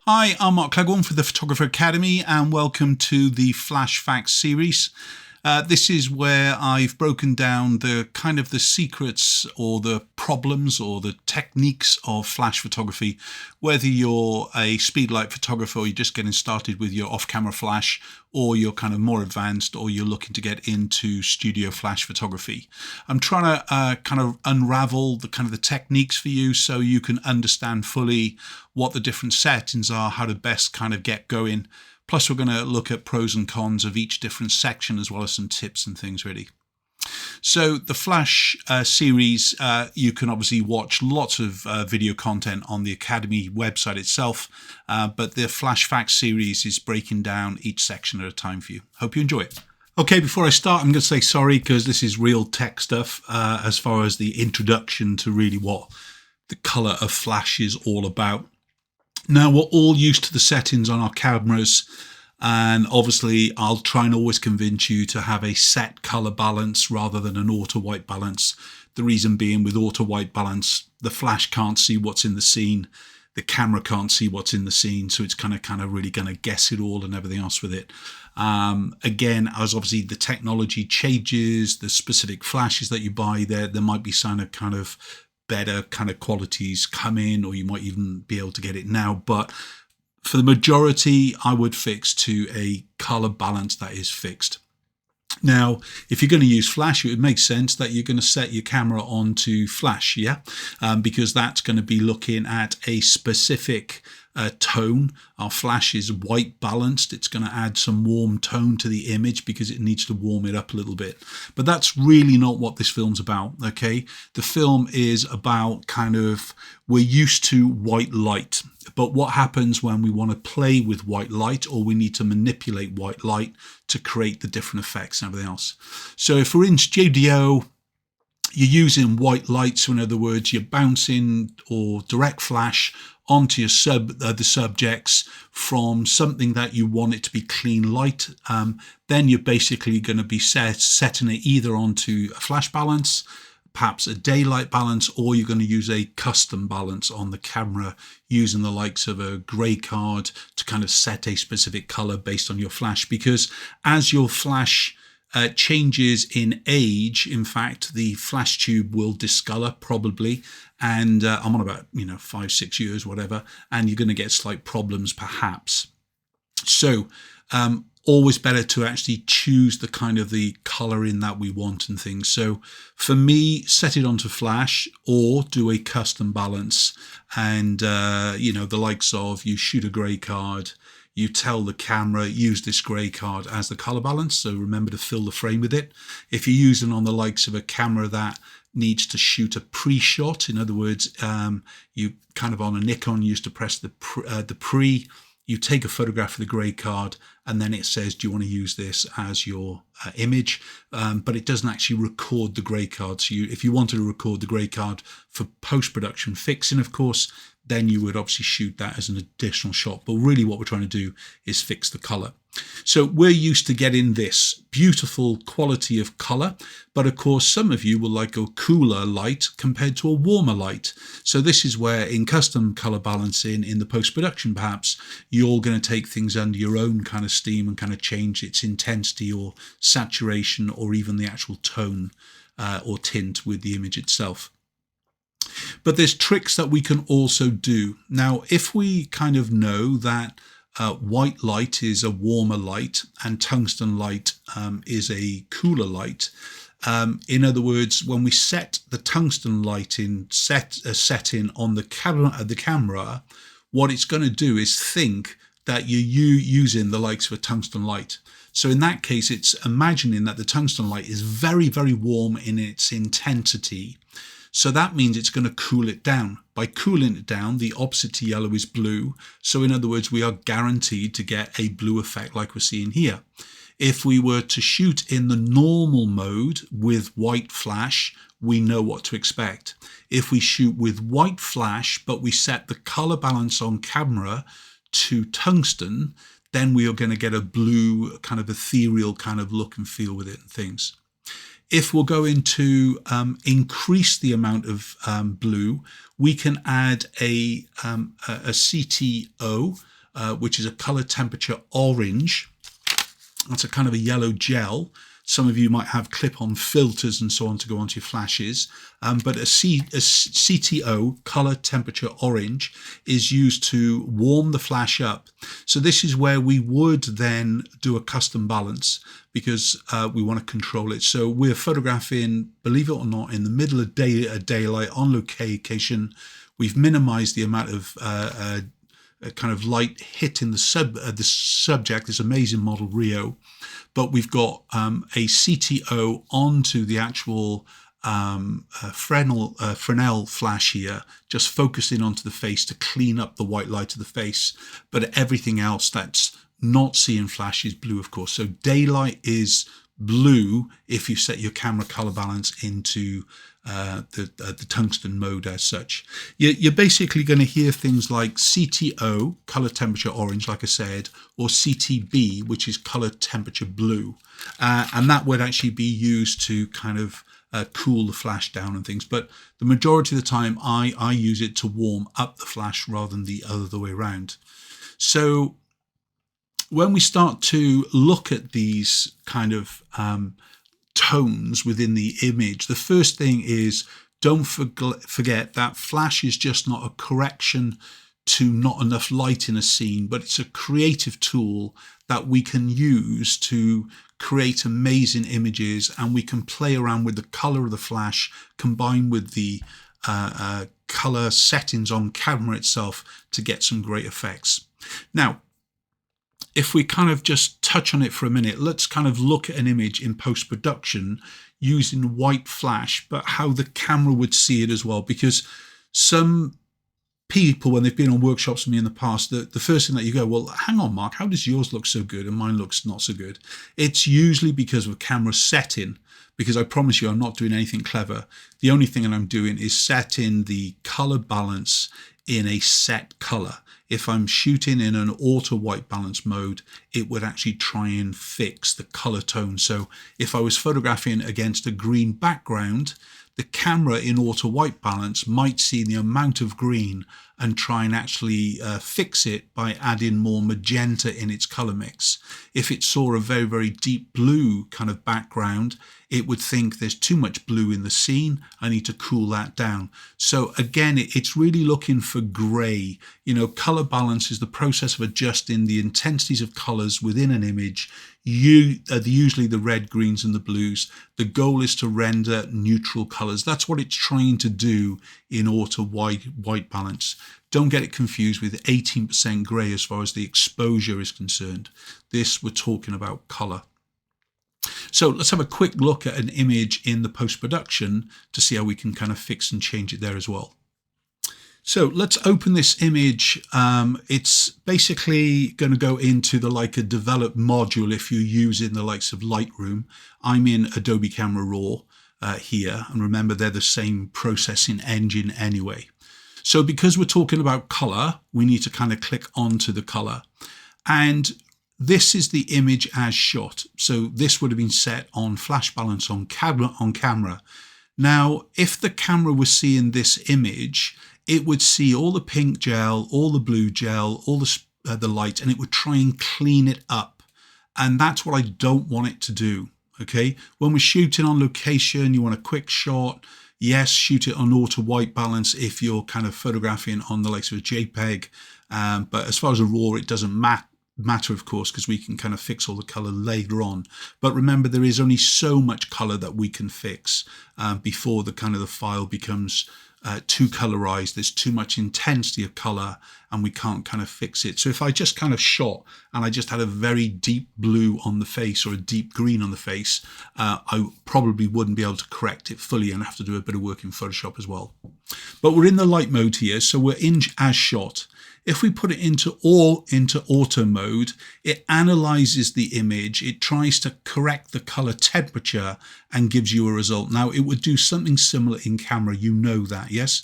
Hi, I'm Mark Clegg for the Photographer Academy and welcome to the Flash Facts series. This is where I've broken down the kind of the secrets or the problems or the techniques of flash photography, whether you're a Speedlite photographer or you're just getting started with your off-camera flash, or you're kind of more advanced, or you're looking to get into studio flash photography. I'm trying to kind of unravel the kind of the techniques for you so you can understand fully what the different settings are, how to best kind of get going. Plus, we're going to look at pros and cons of each different section, as well as some tips and things really. So the Flash series, you can obviously watch lots of video content on the Academy website itself, but the Flash Facts series is breaking down each section at a time for you. Hope you enjoy it. Okay, before I start, I'm going to say sorry because this is real tech stuff as far as the introduction to really what the color of Flash is all about. Now, we're all used to the settings on our cameras, and obviously I'll try and always convince you to have a set color balance rather than an auto white balance. The reason being, with auto white balance, the flash can't see what's in the scene, the camera can't see what's in the scene, so it's kind of really going to guess it all and everything else with it. Again, as obviously the technology changes, the specific flashes that you buy, there might be some kind of better kind of qualities come in, or you might even be able to get it now, but for the majority I would fix to a color balance that is fixed. Now, if you're going to use flash, it would make sense that you're going to set your camera onto flash, because that's going to be looking at a specific tone. Our flash is white balanced. It's going to add some warm tone to the image because it needs to warm it up a little bit. But that's really not what this film's about, okay? The film is about we're used to white light, but what happens when we want to play with white light, or we need to manipulate white light to create the different effects and everything else. So if we're in studio, you're using white light, so in other words, you're bouncing or direct flash onto your the subjects from something that you want it to be clean light. Then you're basically going to be setting it either onto a flash balance, perhaps a daylight balance, or you're going to use a custom balance on the camera using the likes of a gray card to kind of set a specific color based on your flash. Because as your flash changes in age, in fact, the flash tube will discolor probably, and I'm on about 5-6 years, whatever, and you're going to get slight problems perhaps. So always better to actually choose the kind of the coloring that we want and things. So for me, set it onto flash or do a custom balance, and the likes of, you shoot a gray card, you tell the camera, use this gray card as the color balance, so remember to fill the frame with it. If you're using on the likes of a camera that needs to shoot a pre-shot, in other words, you kind of on a Nikon used to press the pre, you take a photograph of the gray card, and then it says, do you want to use this as your image? But it doesn't actually record the gray card. So if you wanted to record the gray card for post-production fixing, of course, then you would obviously shoot that as an additional shot. But really what we're trying to do is fix the color. So we're used to getting this beautiful quality of color, but of course some of you will like a cooler light compared to a warmer light. So this is where in custom color balancing, in the post-production perhaps, you're going to take things under your own kind of steam and kind of change its intensity or saturation, or even the actual tone or tint with the image itself. But there's tricks that we can also do. Now, if we kind of know that white light is a warmer light and tungsten light is a cooler light, in other words, when we set the tungsten light in setting on the camera, what it's going to do is think that you're using the likes of a tungsten light. So in that case, it's imagining that the tungsten light is very, very warm in its intensity. So that means it's going to cool it down. By cooling it down, the opposite to yellow is blue. So in other words, we are guaranteed to get a blue effect like we're seeing here. If we were to shoot in the normal mode with white flash, we know what to expect. If we shoot with white flash, but we set the color balance on camera to tungsten, then we are going to get a blue kind of ethereal kind of look and feel with it and things. If we're going to increase the amount of blue, we can add a CTO, which is a color temperature orange. That's a kind of a yellow gel. Some of you might have clip-on filters and so on to go onto your flashes, but a CTO, color temperature orange, is used to warm the flash up. So this is where we would then do a custom balance because we want to control it. So we're photographing, believe it or not, in the middle of daylight on location. We've minimized the amount of kind of light hitting the subject, this amazing model Rio, but we've got a CTO onto the actual Fresnel flash here, just focusing onto the face to clean up the white light of the face, but everything else that's not seeing flash is blue, of course. So daylight is blue if you set your camera color balance into the tungsten mode as such. You're basically going to hear things like CTO, color temperature orange, like I said, or CTB, which is color temperature blue. And that would actually be used to kind of cool the flash down and things. But the majority of the time, I use it to warm up the flash rather than the other way around. So when we start to look at these kind of tones within the image, the first thing is don't forget that flash is just not a correction to not enough light in a scene, but it's a creative tool that we can use to create amazing images, and we can play around with the color of the flash combined with the color settings on camera itself to get some great effects. Now, if we kind of just touch on it for a minute, let's kind of look at an image in post-production using white flash, but how the camera would see it as well. Because some people, when they've been on workshops with me in the past, the first thing that you go, well, hang on, Mark, how does yours look so good and mine looks not so good? It's usually because of camera setting, because I promise you I'm not doing anything clever. The only thing that I'm doing is setting the color balance in a set color. If I'm shooting in an auto white balance mode, it would actually try and fix the color tone. So if I was photographing against a green background, the camera in auto white balance might see the amount of green and try and actually fix it by adding more magenta in its color mix. If it saw a very, very deep blue kind of background, it would think there's too much blue in the scene. I need to cool that down. So again, it's really looking for gray. You know, color balance is the process of adjusting the intensities of colors within an image, usually the red, greens, and the blues. The goal is to render neutral colors. That's what it's trying to do in auto white balance. Don't get it confused with 18% gray as far as the exposure is concerned. This, we're talking about color. So let's have a quick look at an image in the post-production to see how we can kind of fix and change it there as well. So let's open this image. It's basically going to go into the like a develop module if you're using the likes of Lightroom. I'm in Adobe Camera Raw here, and remember they're the same processing engine anyway. So because we're talking about color, we need to kind of click onto the color. And this is the image as shot. So this would have been set on flash balance on camera. Now, if the camera was seeing this image, it would see all the pink gel, all the blue gel, all the light, and it would try and clean it up. And that's what I don't want it to do. Okay. When we're shooting on location, you want a quick shot. Yes, shoot it on auto white balance if you're kind of photographing on the likes of a JPEG. But as far as a RAW, it doesn't matter, of course, because we can kind of fix all the color later on. But remember, there is only so much color that we can fix before the kind of the file becomes too colorized. There's too much intensity of color and we can't kind of fix it. So if I just kind of shot and I just had a very deep blue on the face or a deep green on the face, I probably wouldn't be able to correct it fully and have to do a bit of work in Photoshop as well. But we're in the light mode here, so we're in as shot. If we put it into auto mode, it analyzes the image, it tries to correct the color temperature and gives you a result. Now, it would do something similar in camera, you know that, yes?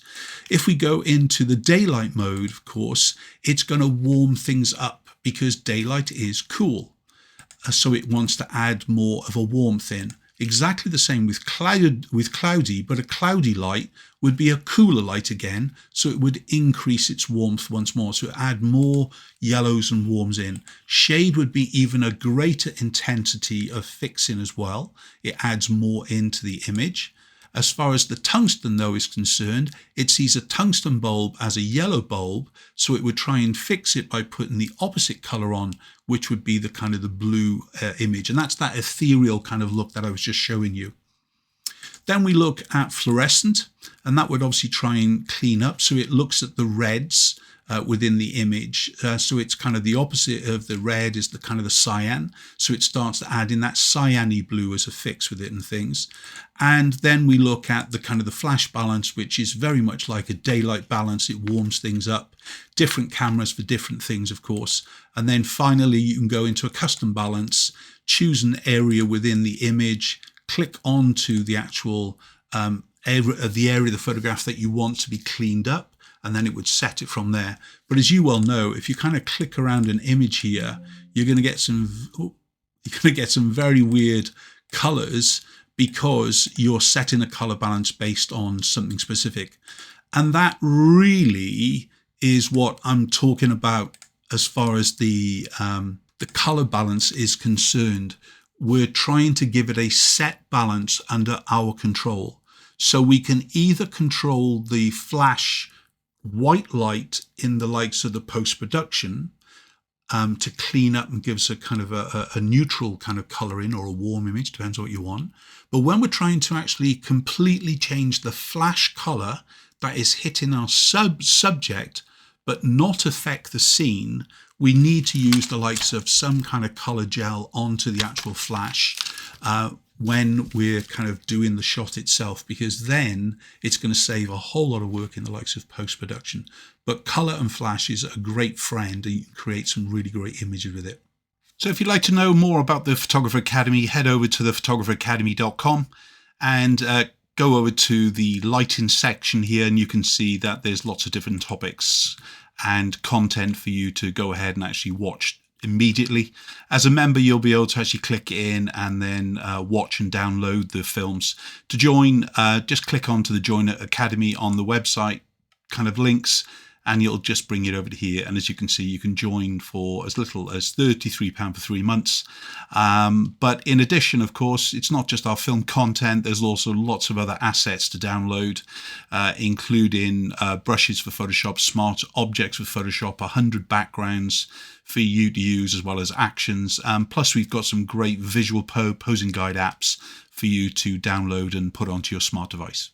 If we go into the daylight mode, of course, it's going to warm things up because daylight is cool. So it wants to add more of a warmth in. Exactly the same with cloudy, but a cloudy light would be a cooler light again, so it would increase its warmth once more, so it add more yellows and warms in. Shade would be even a greater intensity of fixing as well. It adds more into the image. As far as the tungsten though is concerned, it sees a tungsten bulb as a yellow bulb, so it would try and fix it by putting the opposite color on, which would be the kind of the blue image. And that's that ethereal kind of look that I was just showing you. Then we look at fluorescent, and that would obviously try and clean up. So it looks at the reds within the image. So it's kind of the opposite of the red is the kind of the cyan. So it starts to add in that cyany blue as a fix with it and things. And then we look at the kind of the flash balance, which is very much like a daylight balance. It warms things up. Different cameras for different things, of course. And then finally, you can go into a custom balance, choose an area within the image, click onto the actual area of the photograph that you want to be cleaned up, and then it would set it from there. But as you well know, if you kind of click around an image here, you're going to get some very weird colors because you're setting a color balance based on something specific. And that really is what I'm talking about as far as the color balance is concerned. We're trying to give it a set balance under our control. So we can either control the flash white light in the likes of the post-production to clean up and give us a kind of a neutral kind of coloring or a warm image, depends on what you want. But when we're trying to actually completely change the flash color that is hitting our subject, but not affect the scene, we need to use the likes of some kind of color gel onto the actual flash when we're kind of doing the shot itself, because then it's going to save a whole lot of work in the likes of post-production. But color and flash is a great friend, and you can create some really great images with it. So if you'd like to know more about the Photographer Academy, head over to thephotographeracademy.com and go over to the lighting section here, and you can see that there's lots of different topics and content for you to go ahead and actually watch immediately. As a member, you'll be able to actually click in and then watch and download the films. To join, just click onto the Join Academy on the website kind of links, and it'll just bring it over to here. And as you can see, you can join for as little as £33 for 3 months. But in addition, of course, it's not just our film content. There's also lots of other assets to download, including brushes for Photoshop, smart objects for Photoshop, 100 backgrounds for you to use, as well as actions. Plus, we've got some great visual posing guide apps for you to download and put onto your smart device.